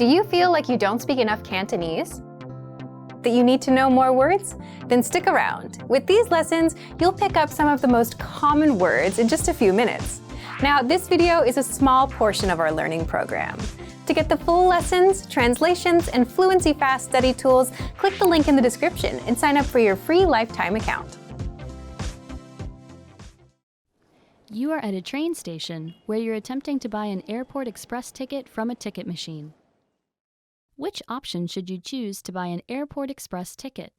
Do you feel like you don't speak enough Cantonese? That you need to know more words? Then stick around. With these lessons, you'll pick up some of the most common words in just a few minutes. Now, this video is a small portion of our learning program. To get the full lessons, translations, and Fluency Fast study tools, click the link in the description and sign up for your free lifetime account. You are at a train station where you're attempting to buy an airport express ticket from a ticket machine. Which option should you choose to buy an airport express ticket?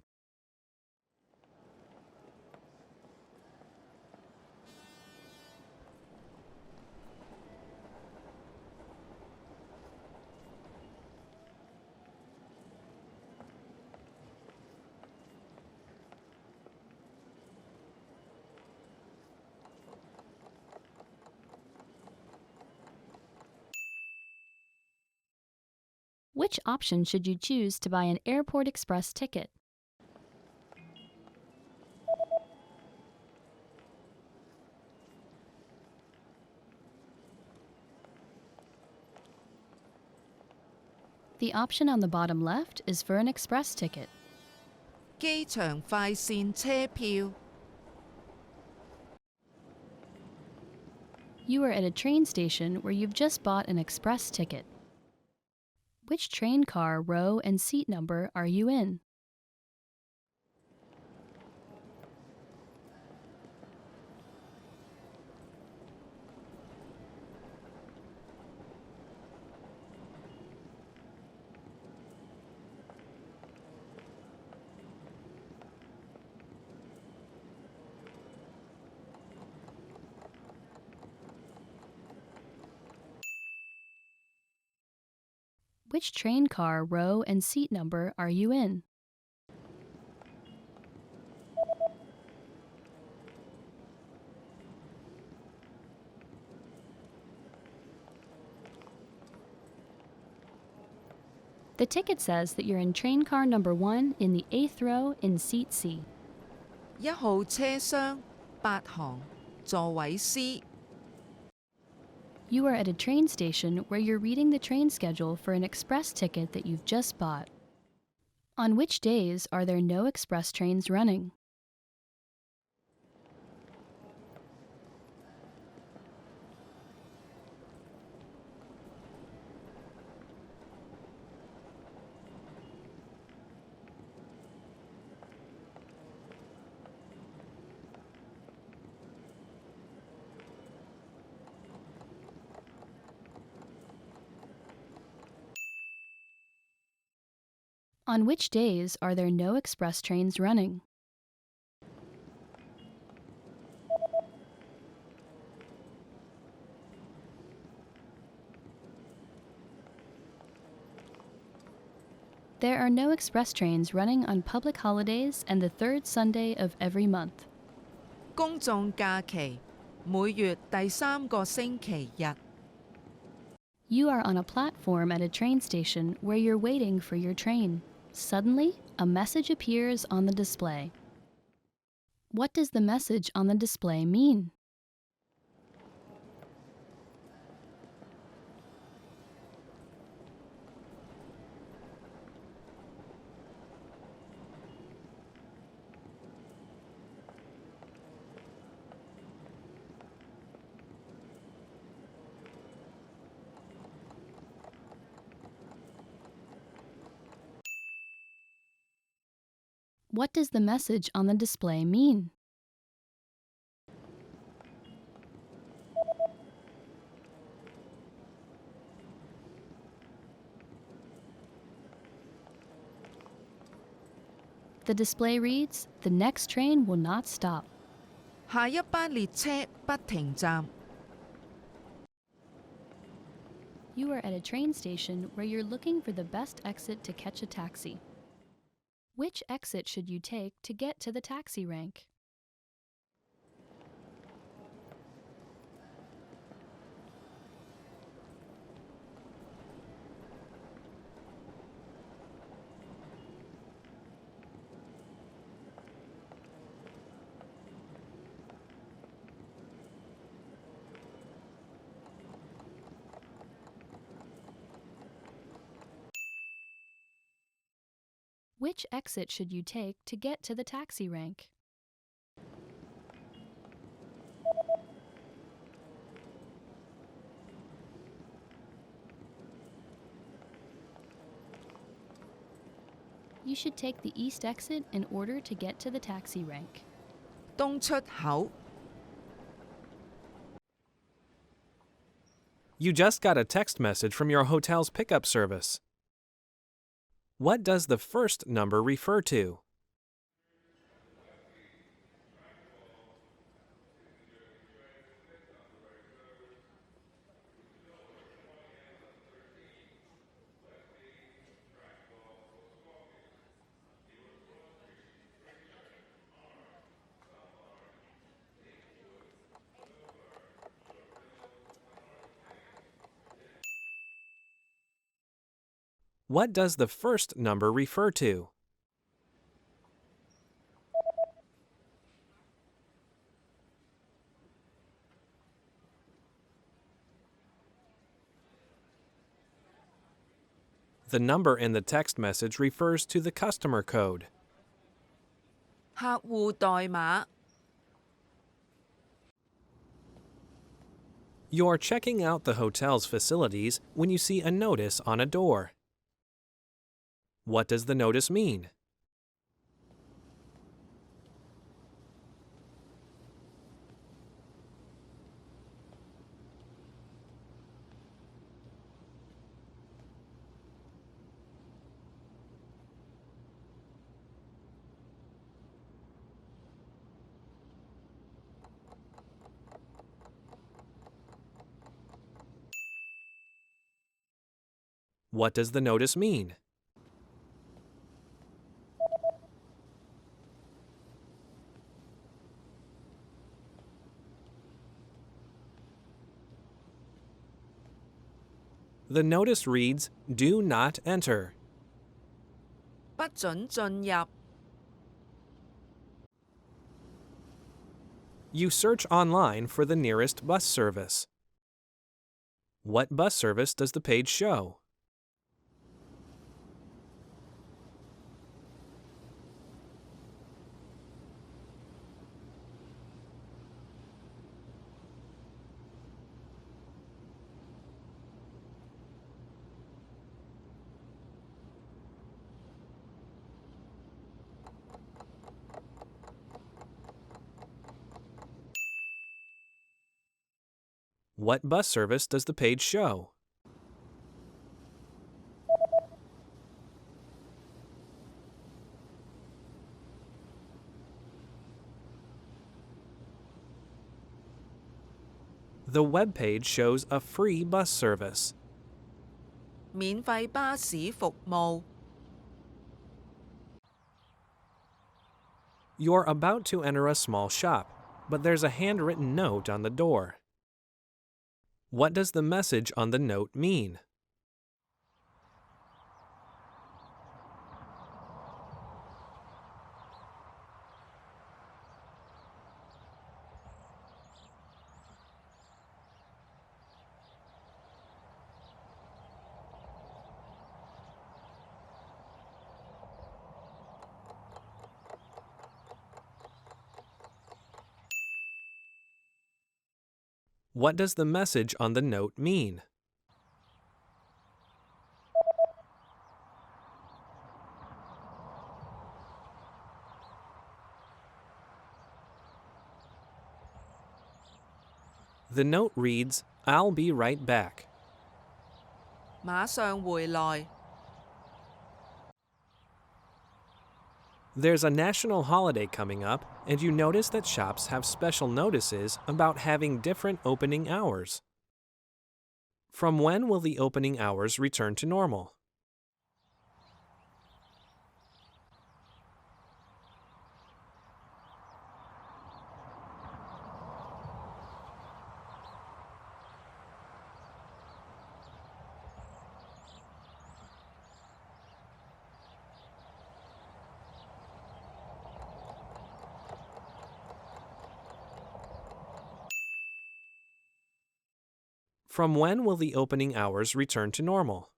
Which option should you choose to buy an airport express ticket? The option on the bottom left is for an express ticket. 機場快線車票 You are at a train station where you've just bought an express ticket. Which train car, row, and seat number are you in? Which train car, row, and seat number are you in? The ticket says that you're in train car number 1 in the 8th row in seat C. 1號車廂8行座位 C You are at a train station where you're reading the train schedule for an express ticket that you've just bought. On which days are there no express trains running? On which days are there no express trains running? There are no express trains running on public holidays and the third Sunday of every month. 公眾假期每月第3個星期日 You are on a platform at a train station where you're waiting for your train. Suddenly, a message appears on the display. What does the message on the display mean? What does the message on the display mean? The display reads, "The next train will not stop." 下一班列車不停站 You are at a train station where you're looking for the best exit to catch a taxi. Which exit should you take to get to the taxi rank? Which exit should you take to get to the taxi rank? You should take the east exit in order to get to the taxi rank. 東出口 You just got a text message from your hotel's pickup service. What does the first number refer to? What does the first number refer to? The number in the text message refers to the customer code. 客戶代碼 You're checking out the hotel's facilities when you see a notice on a door. What does the notice mean? What does the notice mean? The notice reads, "Do not enter." 不准進入 You search online for the nearest bus service. What bus service does the page show? What bus service does the page show? The web page shows a free bus service. 免費巴士服務 You're about to enter a small shop, but there's a handwritten note on the door. What does the message on the note mean? What does the message on the note mean? The note reads, "I'll be right back." 馬上回來 There's a national holiday coming up, and you notice that shops have special notices about having different opening hours. From when will the opening hours return to normal? From when will the opening hours return to normal?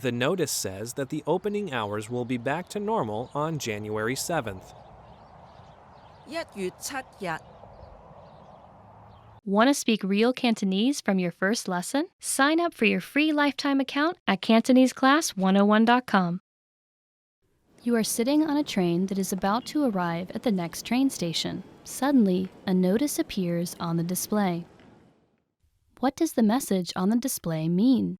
The notice says that the opening hours will be back to normal on January 7th. 1月7日 Want to speak real Cantonese from your first lesson? Sign up for your free lifetime account at CantoneseClass101.com. You are sitting on a train that is about to arrive at the next train station. Suddenly, a notice appears on the display. What does the message on the display mean?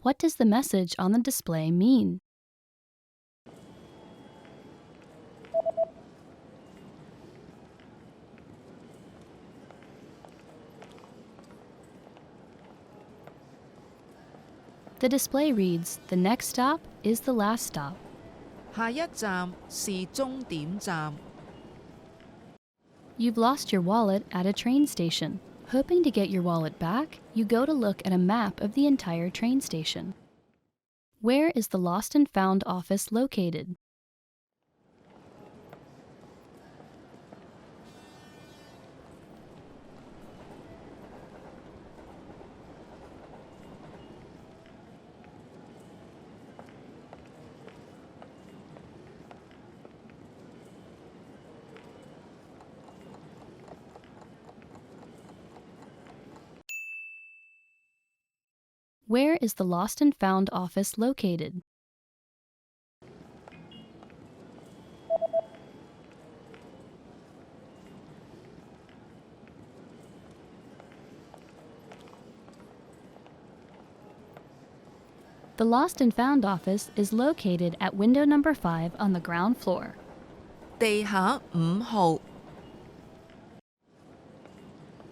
What does the message on the display mean? The display reads, "The next stop is the last stop." 下一站是終點站。 You've lost your wallet at a train station. Hoping to get your wallet back, you go to look at a map of the entire train station. Where is the Lost and Found office located? Where is the Lost and Found office located? The Lost and Found office is located at window number 5 on the ground floor. 地下5號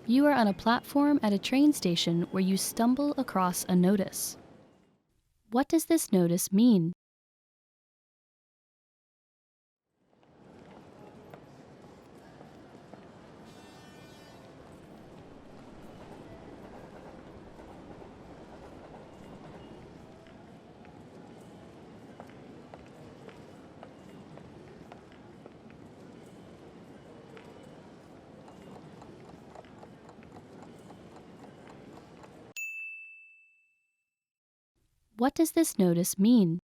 You are on a platform at a train station where you stumble across a notice. What does this notice mean? What does this notice mean?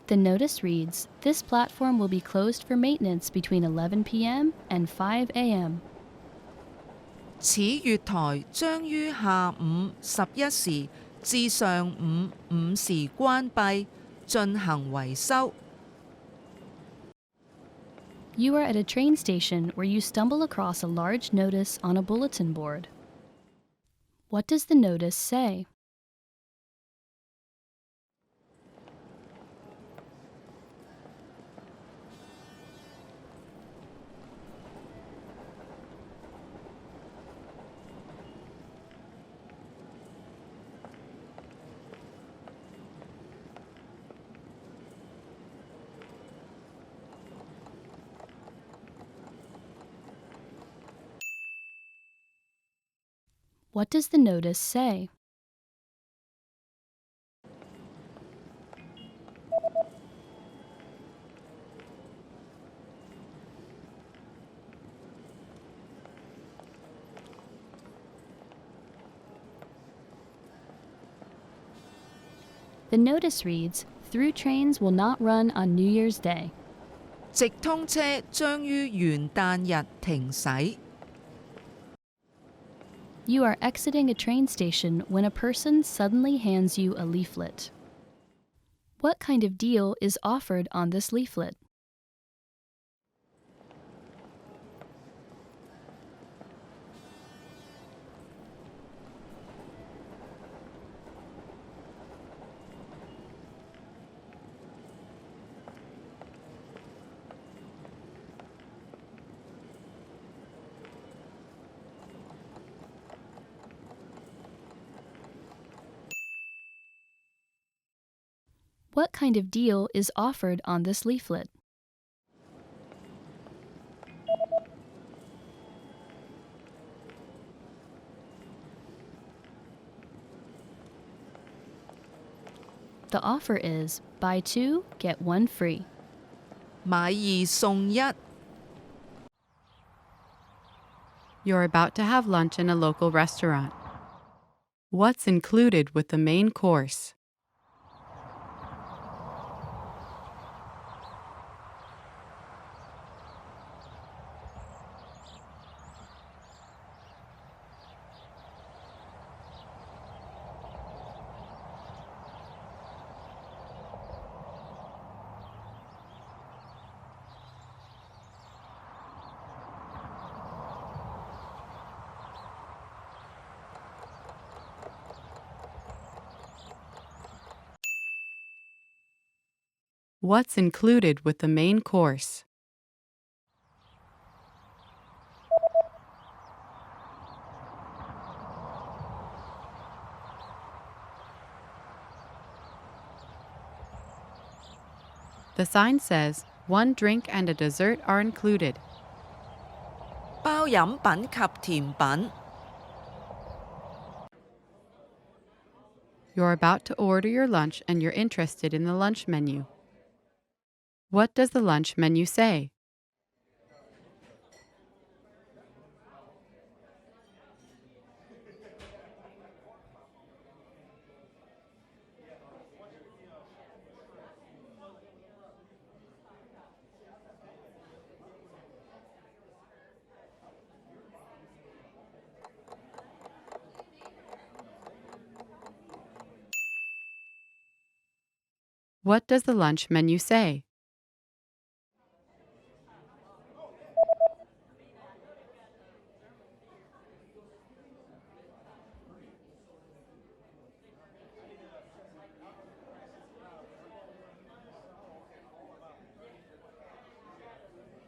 The notice reads, "This platform will be closed for maintenance between 11 p.m. and 5 a.m. 此月台將於下午11時至上午5時關閉，進行維修。 You are at a train station where you stumble across a large notice on a bulletin board. What does the notice say? What does the notice say? The notice reads, "Through trains will not run on New Year's Day." 直通車將於元旦日停駛。 You are exiting a train station when a person suddenly hands you a leaflet. What kind of deal is offered on this leaflet? What kind of deal is offered on this leaflet? The offer is buy two, get one free. 買二送一。 You're about to have lunch in a local restaurant. What's included with the main course? What's included with the main course? The sign says, one drink and a dessert are included. 包飲品及甜品。 You're about to order your lunch and you're interested in the lunch menu. What does the lunch menu say? What does the lunch menu say?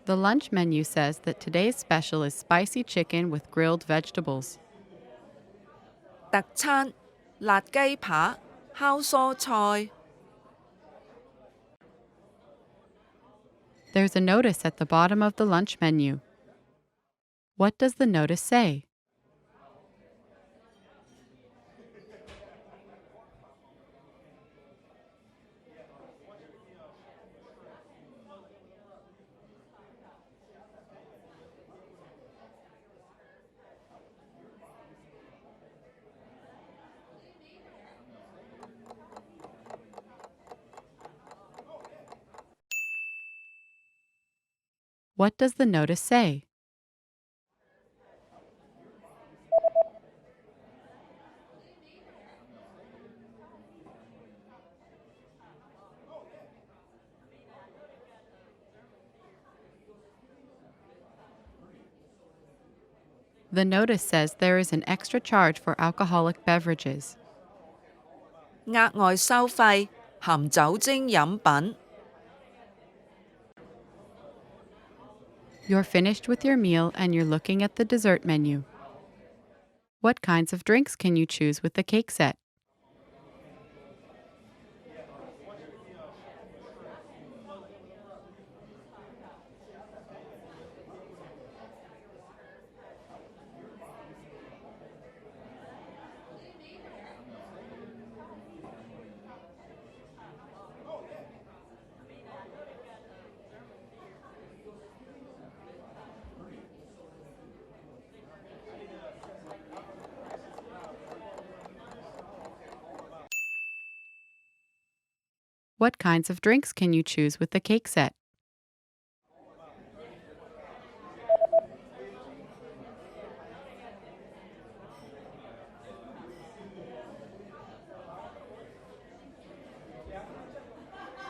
The lunch menu says that today's special is spicy chicken with grilled vegetables. 特餐辣雞扒、烤蔬菜。 There's a notice at the bottom of the lunch menu. What does the notice say? What does the notice say? The notice says there is an extra charge for alcoholic beverages. 額外收費含酒精飲品。 You're finished with your meal and you're looking at the dessert menu. What kinds of drinks can you choose with the cake set? What kinds of drinks can you choose with the cake set?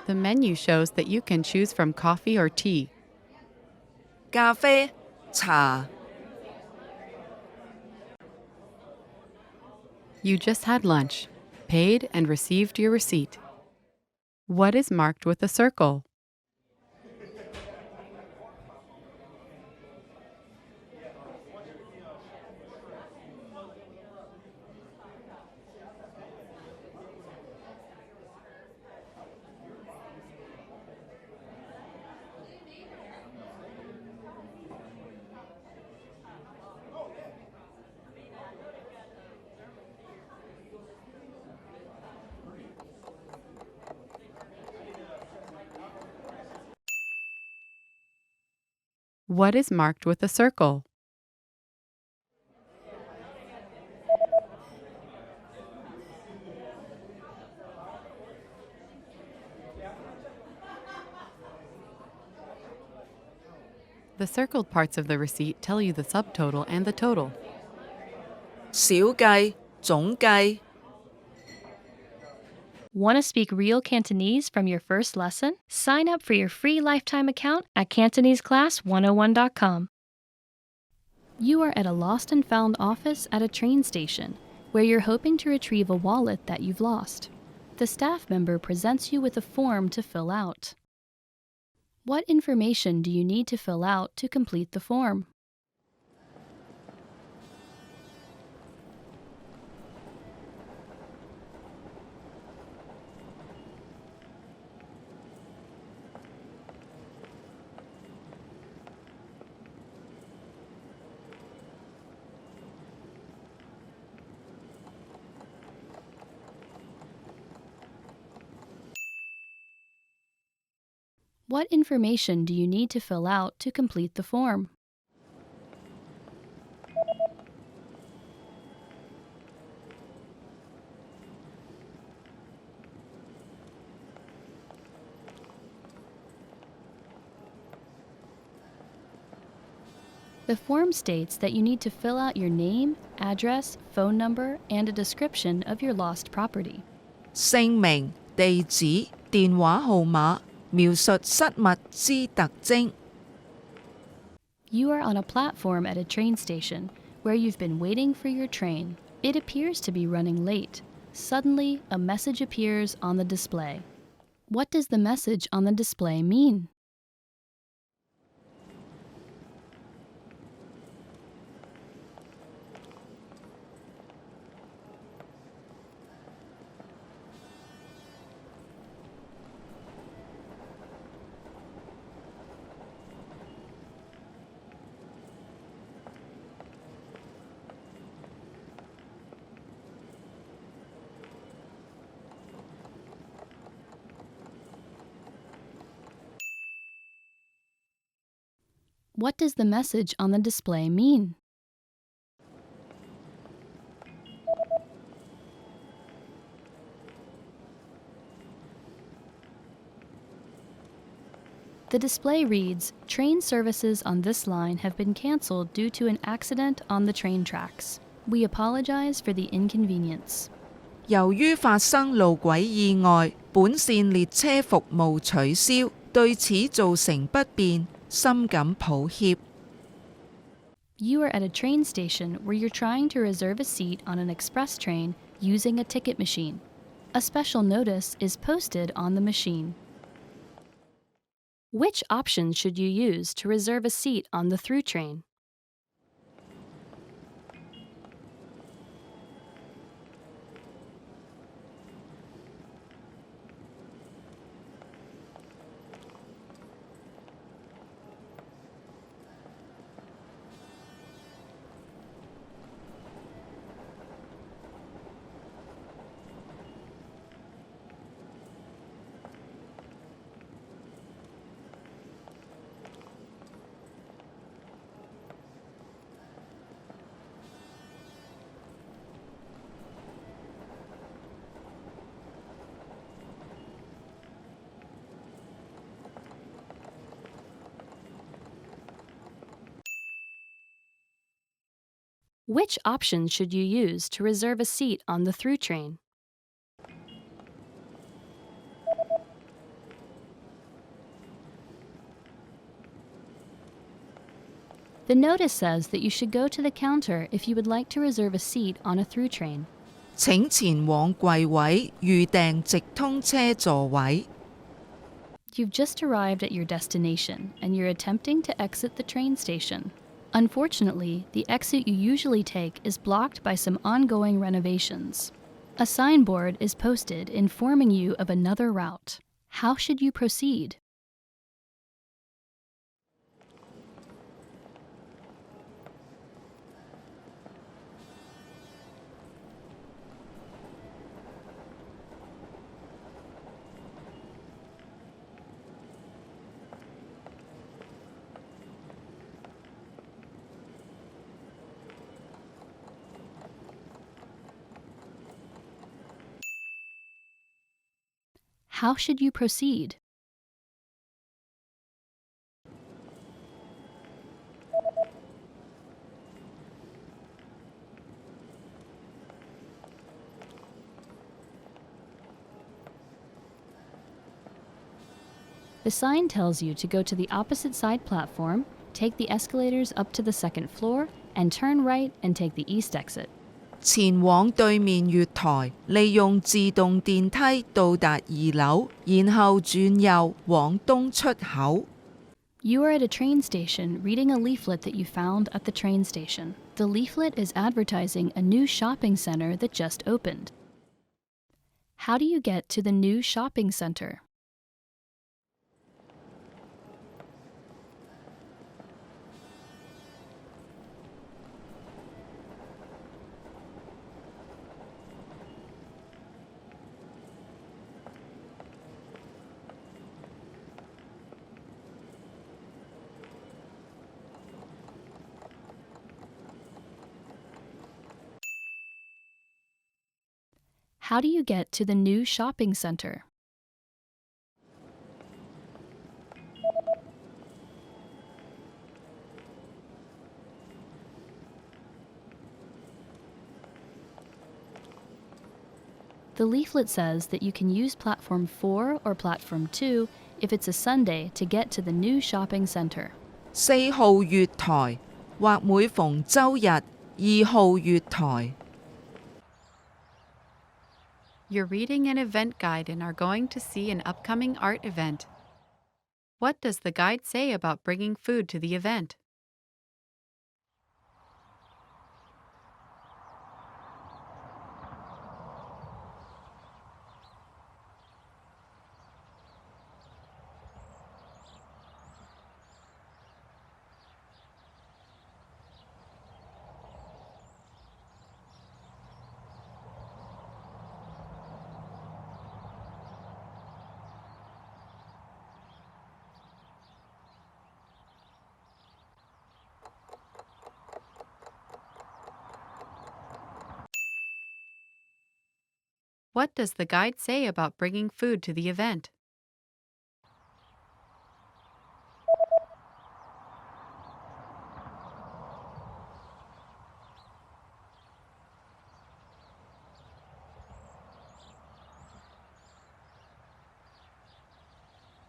The menu shows that you can choose from coffee or tea. 咖啡、茶。 You just had lunch, paid and received your receipt. What is marked with a circle? What is marked with a circle? The circled parts of the receipt tell you the subtotal and the total. 小計、總計。 Want to speak real Cantonese from your first lesson? Sign up for your free lifetime account at CantoneseClass101.com. You are at a lost and found office at a train station where you're hoping to retrieve a wallet that you've lost. The staff member presents you with a form to fill out. What information do you need to fill out to complete the form? What information do you need to fill out to complete the form? The form states that you need to fill out your name, address, phone number, and a description of your lost property. 姓名、地址、電話號碼，描述失物之特徵。 You are on a platform at a train station where you've been waiting for your train. It appears to be running late. Suddenly, a message appears on the display. What does the message on the display mean? What does the message on the display mean? The display reads, "Train services on this line have been canceled due to an accident on the train tracks. We apologize for the inconvenience." 由於發生路軌意外，本線列車服務取消，對此造成不便，深感抱歉。 You are at a train station where you're trying to reserve a seat on an express train using a ticket machine. A special notice is posted on the machine. Which option should you use to reserve a seat on the through train? Which option should you use to reserve a seat on the through train? The notice says that you should go to the counter if you would like to reserve a seat on a through train. 請前往櫃位預訂直通車座位。 You've just arrived at your destination and you're attempting to exit the train station. Unfortunately, the exit you usually take is blocked by some ongoing renovations. A signboard is posted informing you of another route. How should you proceed? How should you proceed? The sign tells you to go to the opposite side platform, take the escalators up to the second floor, and turn right and take the east exit. 前往對面月台，利用自動電梯到達2樓，然後轉右往東出口。You are at a train station reading a leaflet that you found at the train station. The leaflet is advertising a new shopping center that just opened. How do you get to the new shopping center? How do you get to the new shopping center? The leaflet says that you can use platform 4 or platform 2 if it's a Sunday to get to the new shopping center. 4號月台或每逢週日2號月台。You're reading an event guide and are going to see an upcoming art event. What does the guide say about bringing food to the event? What does the guide say about bringing food to the event?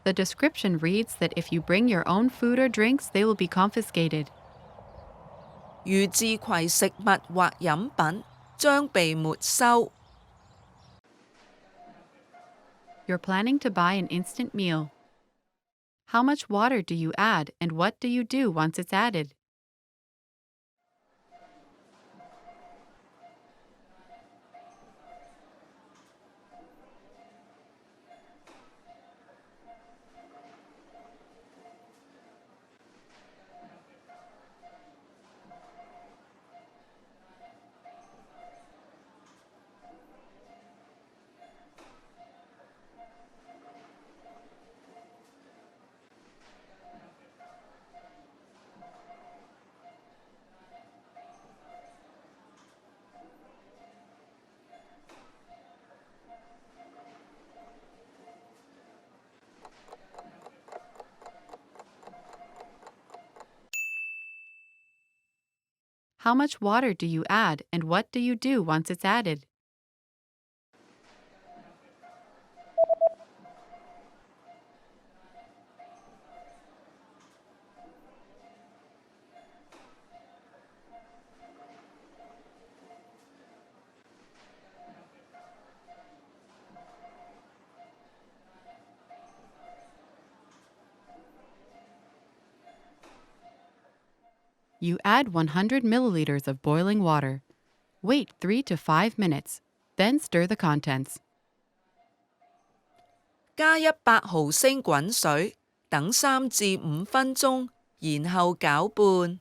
The description reads that if you bring your own food or drinks, they will be confiscated. 如自攜食物或飲品，將被沒收。You're planning to buy an instant meal. How much water do you add, and what do you do once it's added? How much water do you add, and what do you do once it's added? You add 100 milliliters of boiling water. Wait 3 to 5 minutes, then stir the contents. 加100毫升滾水，等3至5分鐘，然後攪拌。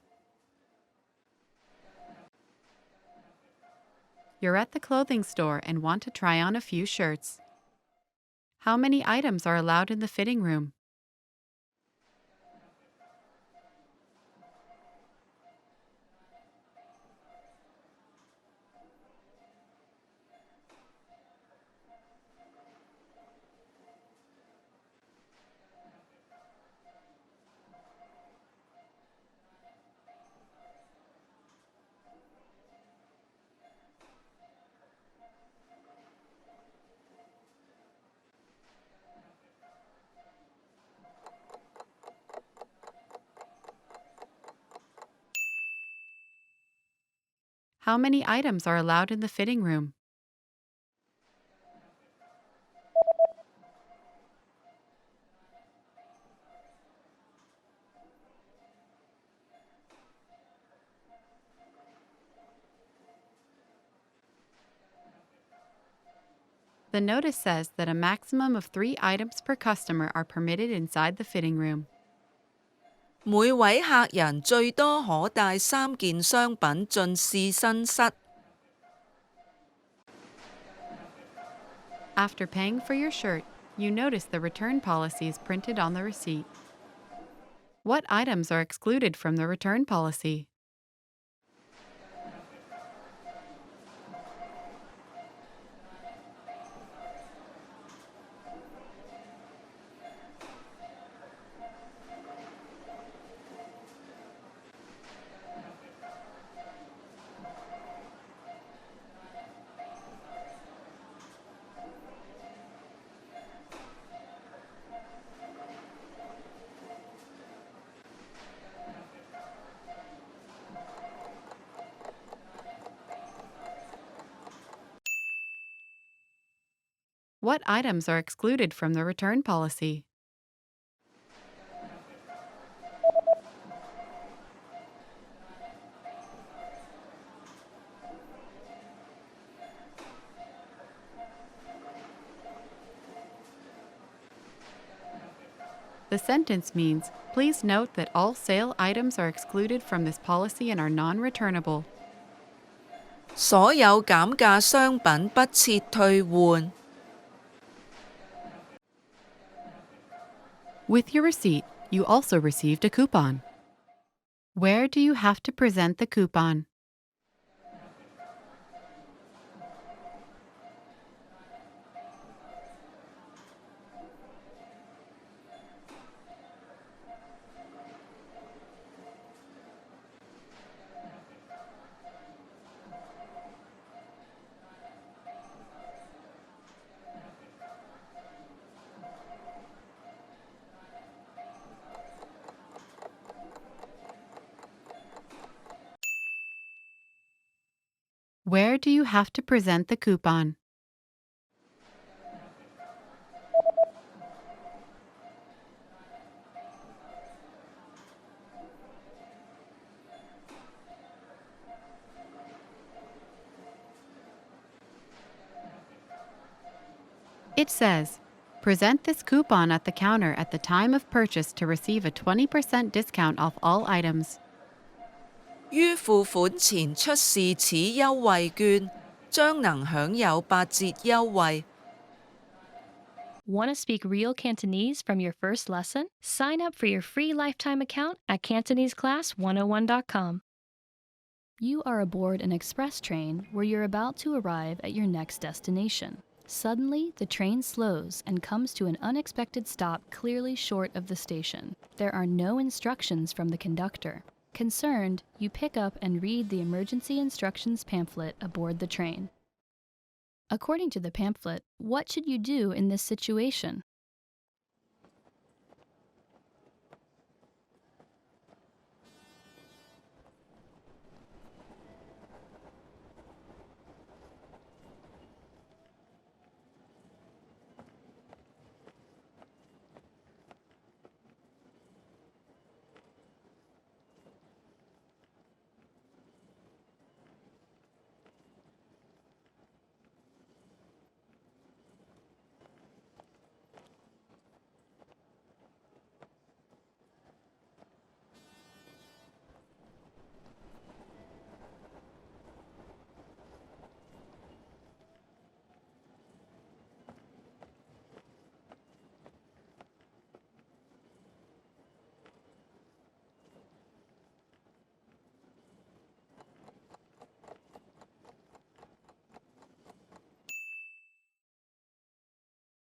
You're at the clothing store and want to try on a few shirts. How many items are allowed in the fitting room? How many items are allowed in the fitting room? The notice says that a maximum of 3 items per customer are permitted inside the fitting room. 每位客人最多可帶3件商品進試身室。 After paying for your shirt, you notice the return policy is printed on the receipt. What items are excluded from the return policy? What items are excluded from the return policy? The sentence means, please note that all sale items are excluded from this policy and are non-returnable. 所有減價商品不設退換。 With your receipt, you also received a coupon. Where do you have to present the coupon? Where do you have to present the coupon? It says, present this coupon at the counter at the time of purchase to receive a 20% discount off all items. 於付款前出示此優惠券，將能享有8折優惠。 Want to speak real Cantonese from your first lesson? Sign up for your free lifetime account at CantoneseClass101.com. You are aboard an express train where you're about to arrive at your next destination. Suddenly, the train slows and comes to an unexpected stop clearly short of the station. There are no instructions from the conductor. Concerned, you pick up and read the emergency instructions pamphlet aboard the train. According to the pamphlet, what should you do in this situation?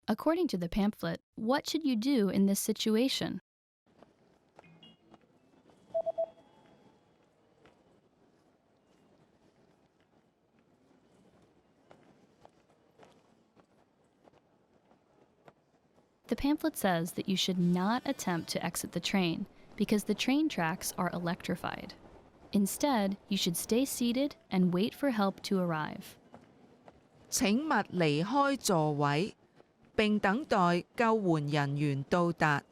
According to the pamphlet, what should you do in this situation? The pamphlet says that you should not attempt to exit the train because the train tracks are electrified. Instead, you should stay seated and wait for help to arrive. 請勿離開座位，並等待救援人員到達。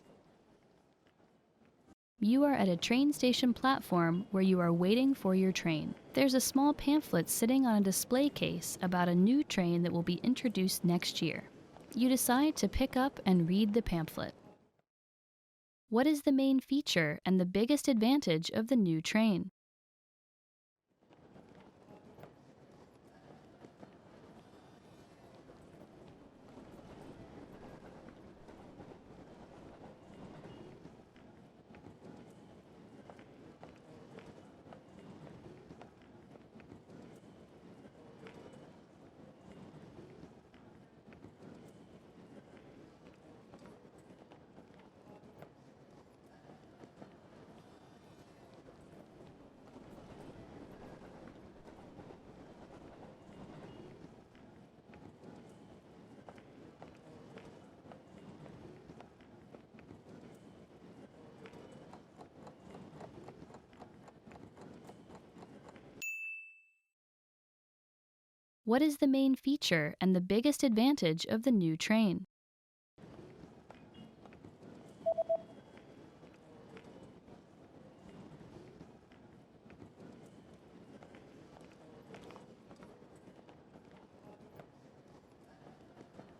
You are at a train station platform where you are waiting for your train. There's a small pamphlet sitting on a display case about a new train that will be introduced next year. You decide to pick up and read the pamphlet. What is the main feature and the biggest advantage of the new train? What is the main feature and the biggest advantage of the new train?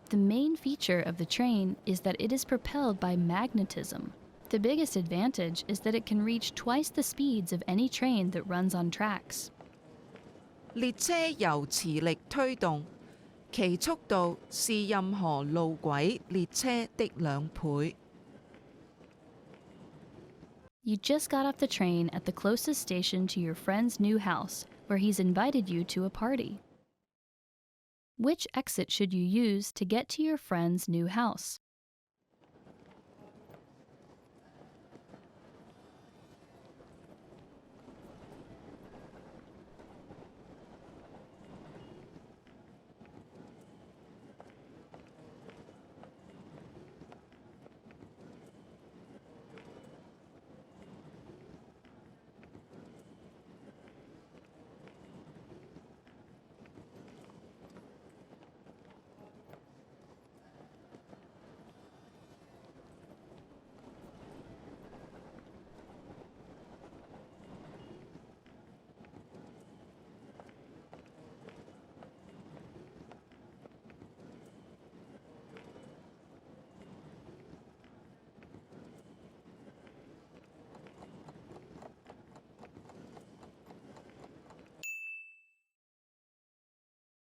The main feature of the train is that it is propelled by magnetism. The biggest advantage is that it can reach twice the speeds of any train that runs on tracks. 列車由磁力推動，其速度是任何路軌列車的2倍。You just got off the train at the closest station to your friend's new house, where he's invited you to a party. Which exit should you use to get to your friend's new house?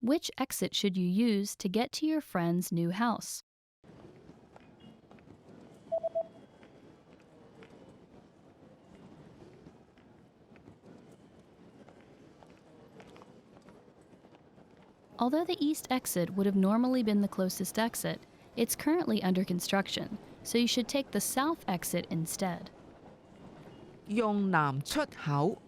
Which exit should you use to get to your friend's new house? Although the east exit would have normally been the closest exit, it's currently under construction, so you should take the south exit instead. 用南出口。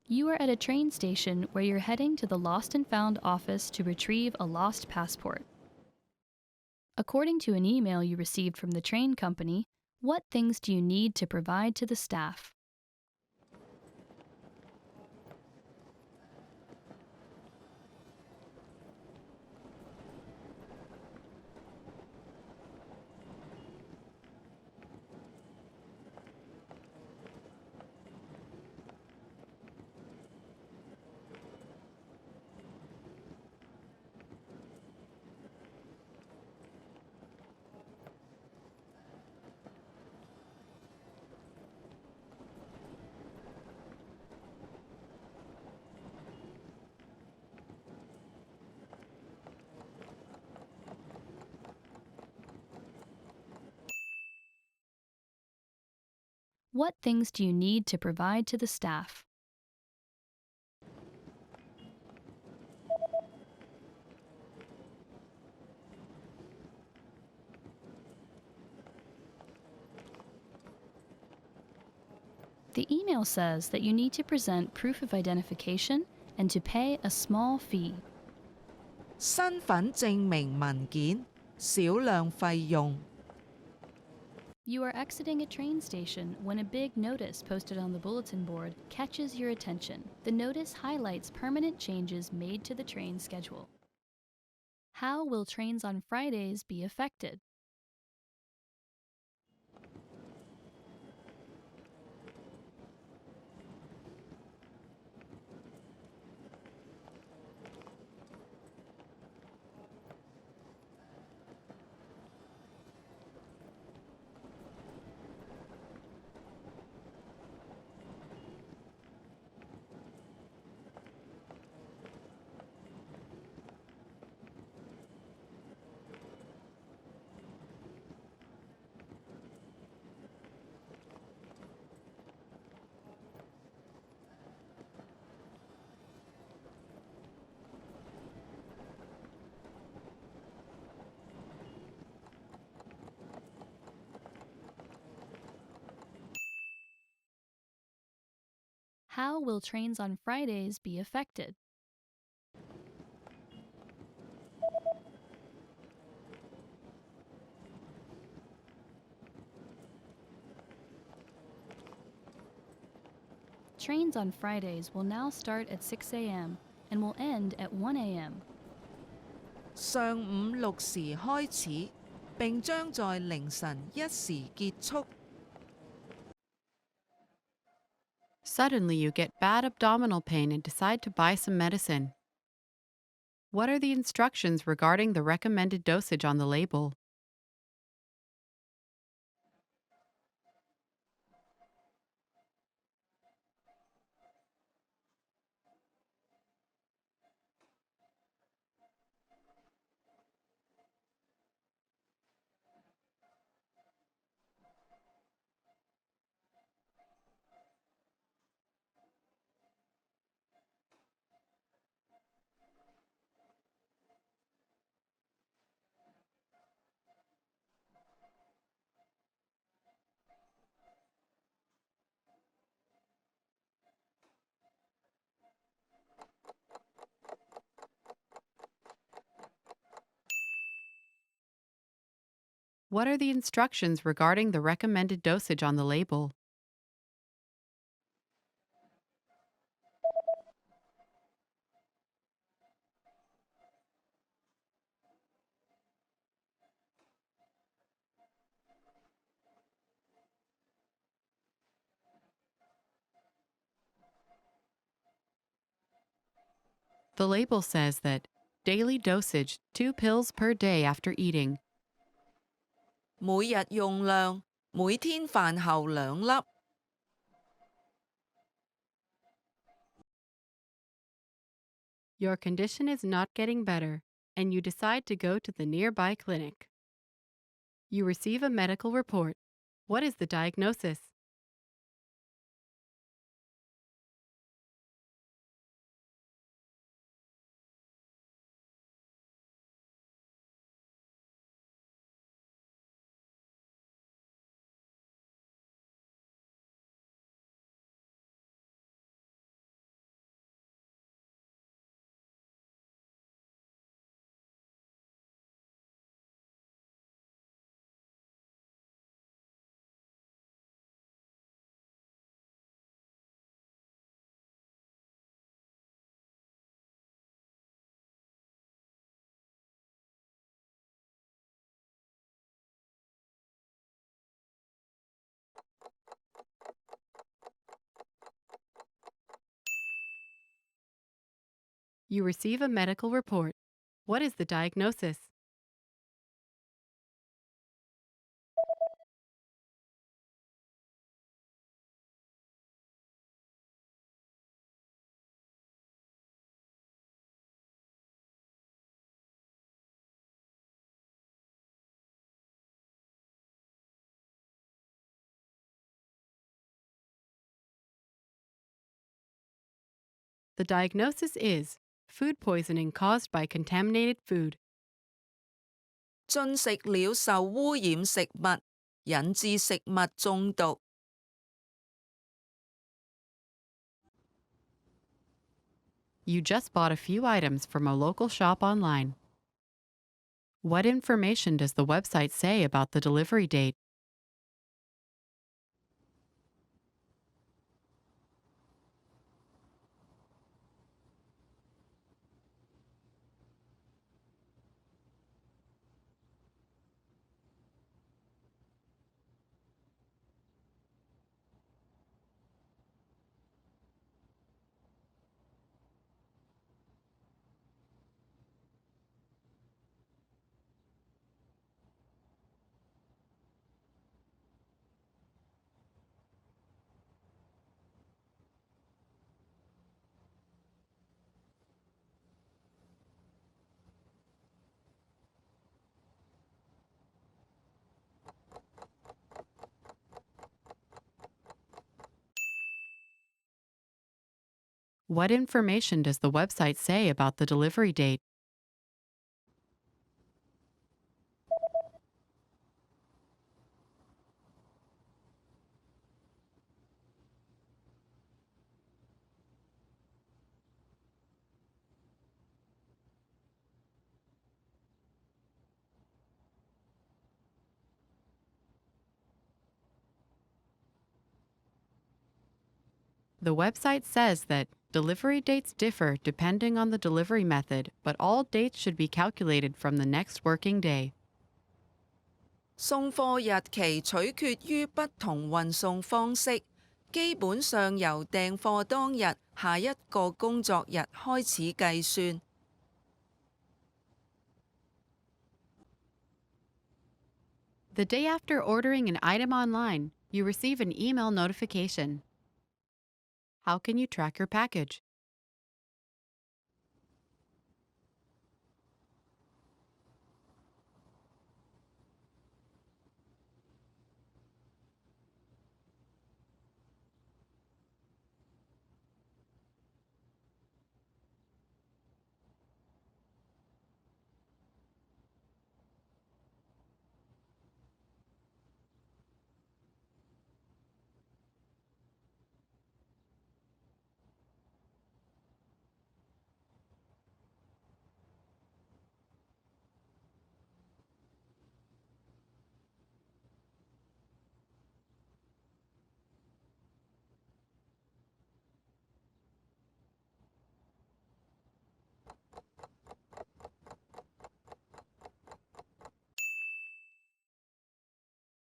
You are at a train station where you're heading to the Lost and Found office to retrieve a lost passport. According to an email you received from the train company, what things do you need to provide to the staff? What things do you need to provide to the staff? The email says that you need to present proof of identification and to pay a small fee. 身份證明文件，少量費用。You are exiting a train station when a big notice posted on the bulletin board catches your attention. The notice highlights permanent changes made to the train schedule. How will trains on Fridays be affected? How will trains on Fridays be affected? Trains on Fridays will now start at 6 a.m. and will end at 1 a.m. 上午6時開始，並將在凌晨1時結束。 Suddenly, you get bad abdominal pain and decide to buy some medicine. What are the instructions regarding the recommended dosage on the label? What are the instructions regarding the recommended dosage on the label? The label says that daily dosage 2 pills per day after eating. 每日用量，每天飯後2粒。 Your condition is not getting better, and you decide to go to the nearby clinic. You receive a medical report. What is the diagnosis? You receive a medical report. What is the diagnosis? The diagnosis is food poisoning caused by contaminated food. 進食了受污染食物，引致食物中毒。 You just bought a few items from a local shop online. What information does the website say about the delivery date? What information does the website say about the delivery date? The website says that delivery dates differ depending on the delivery method, but all dates should be calculated from the next working day. 送貨日期取決於不同運送方式，基本上由訂貨當日下一個工作日開始計算。The day after ordering an item online, you receive an email notification. How can you track your package?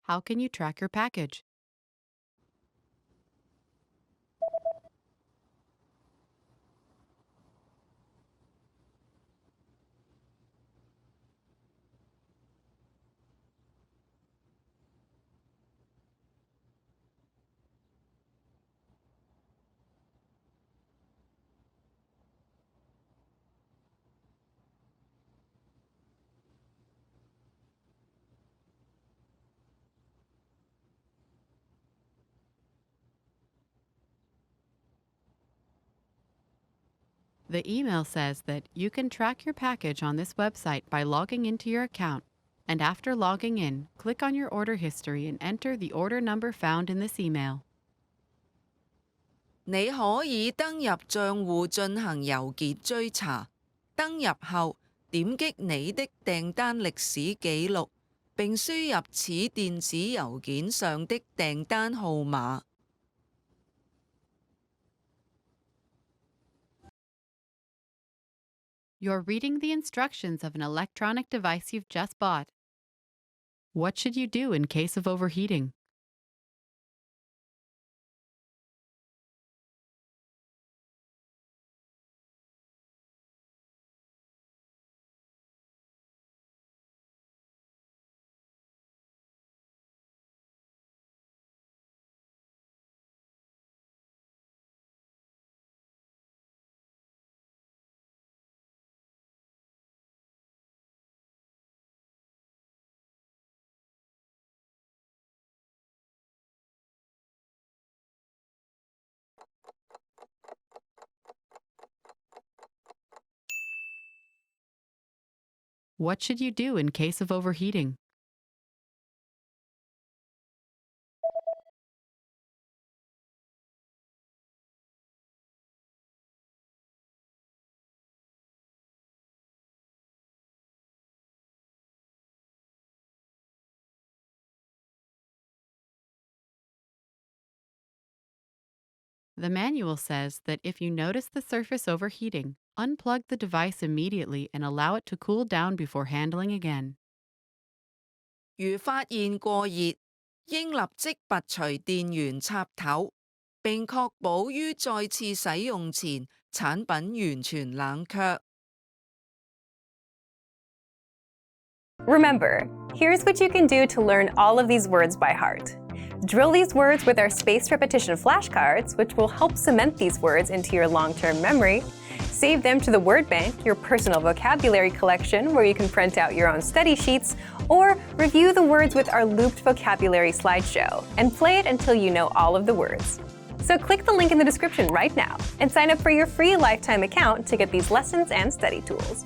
How can you track your package? The email says that you can track your package on this website by logging into your account, and after logging in, click on your order history and enter the order number found in this email. 你可以登入帳戶進行郵件追查。登入後，點擊你的訂單歷史記錄，並輸入此電子郵件上的訂單號碼。You're reading the instructions of an electronic device you've just bought. What should you do in case of overheating? What should you do in case of overheating? The manual says that if you notice the surface overheating, unplug the device immediately and allow it to cool down before handling again. 如發現過熱，應立即拔除電源插頭，並確保於再次使用前產品完全冷卻。Remember, here's what you can do to learn all of these words by heart. Drill these words with our spaced repetition flashcards, which will help cement these words into your long-term memory. Save them to the word bank, your personal vocabulary collection, where you can print out your own study sheets, or review the words with our looped vocabulary slideshow, and play it until you know all of the words. So click the link in the description right now and sign up for your free lifetime account to get these lessons and study tools.